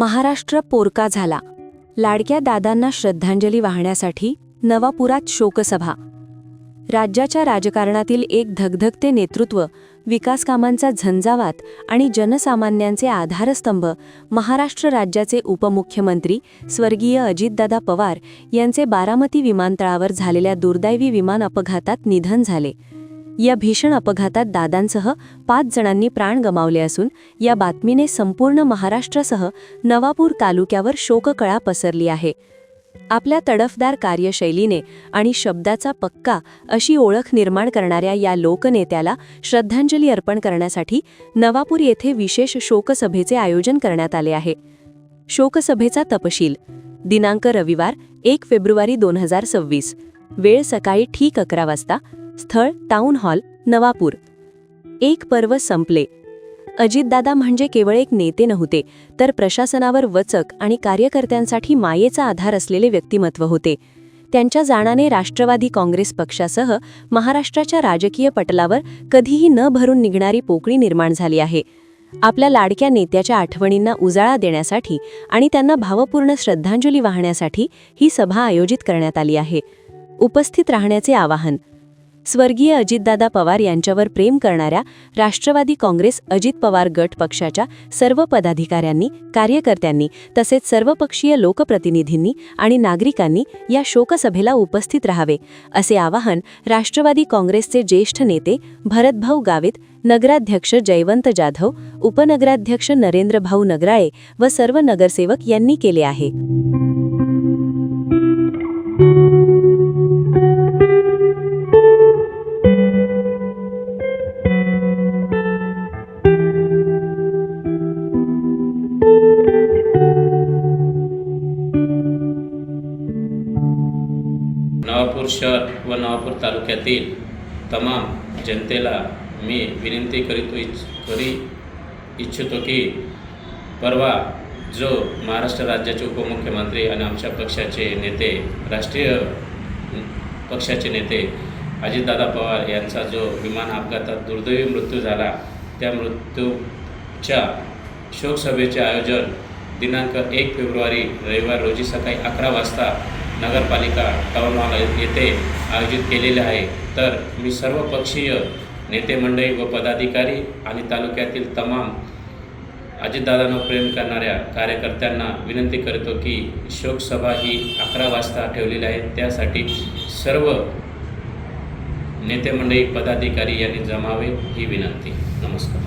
महाराष्ट्र पोरका झाला. लाडक्या दादांना श्रद्धांजली वाहण्यासाठी नवापुरात शोकसभा. राज्याच्या राजकारणातील एक धगधगते नेतृत्व, विकासकामांचा झंझावात आणि जनसामान्यांचे आधारस्तंभ महाराष्ट्र राज्याचे उपमुख्यमंत्री स्वर्गीय अजितदादा पवार यांचे बारामती विमानतळावर झालेल्या दुर्दैवी विमान अपघातात निधन झाले. या भीषण अपघातात दादांसह 5 जणांनी प्राण गमावले असून या बातमीने संपूर्ण महाराष्ट्रासह नवापूर तालुक्यावर शोककळा पसरली आहे. आपल्या तडफदार कार्यशैलीने आणि शब्दाचा पक्का अशी ओळख निर्माण करणाऱ्या या लोकनेत्याला श्रद्धांजली अर्पण करण्यासाठी नवापूर येथे विशेष शोकसभेचे आयोजन करण्यात आले आहे. शोकसभेचा तपशील: दिनांक रविवार 1 फेब्रुवारी 2026, वेळ सकाळी ठीक 11 वाजता, स्थळ टाउन हॉल नवापूर. एक पर्व संपले. अजितदादा म्हणजे केवळ एक नेते नव्हते, तर प्रशासनावर वचक आणि कार्यकर्त्यांसाठी मायेचा आधार असलेले व्यक्तिमत्व होते. त्यांच्या जाण्याने राष्ट्रवादी काँग्रेस पक्षासह महाराष्ट्राच्या राजकीय पटलावर कधीही न भरून निघणारी पोकळी निर्माण झाली आहे. आपल्या लाडक्या नेत्याच्या आठवणींना उजाळा देण्यासाठी आणि त्यांना भावपूर्ण श्रद्धांजली वाहण्यासाठी ही सभा आयोजित करण्यात आली आहे. उपस्थित राहण्याचे आवाहन: स्वर्गीय अजितदादा पवार यांच्यावर प्रेम करणाऱ्या राष्ट्रवादी काँग्रेस अजित पवार गट पक्षाच्या सर्व पदाधिकाऱ्यांनी, कार्यकर्त्यांनी तसेच सर्वपक्षीय लोकप्रतिनिधींनी आणि नागरिकांनी या शोकसभेला उपस्थित राहावे, असे आवाहन राष्ट्रवादी काँग्रेसचे ज्येष्ठ नेते भरतभाऊ गावित, नगराध्यक्ष जयवंत जाधव, उपनगराध्यक्ष नरेंद्रभाऊ नगराळे व सर्व नगरसेवक यांनी केले आहे. नवापूर शहर व नवापूर तालुक्यातील तमाम जनतेला मी विनंती करी इच्छितो की परवा जो महाराष्ट्र राज्याचे उपमुख्यमंत्री आणि आमच्या पक्षाचे नेते, राष्ट्रीय पक्षाचे नेते अजितदादा पवार यांचा जो विमान अपघातात दुर्दैवी मृत्यू झाला, त्या मृत्यूच्या शोकसभेचे आयोजन दिनांक 1 फेब्रुवारी रविवार रोजी सकाळी 11 वाजता नगरपालिका टाउन हॉल येथे आयोजित केलेले आहे. तर मी सर्व पक्षीय नेते मंडळी व पदाधिकारी आणि तालुक्यातील तमाम अजितदादांना प्रेम करणाऱ्या कार्यकर्त्यांना विनंती करतो की शोकसभा ही 11 वाजता ठेवलेली आहे. त्यासाठी सर्व नेते मंडळी, पदाधिकारी यांनी जमावे ही विनंती. नमस्कार.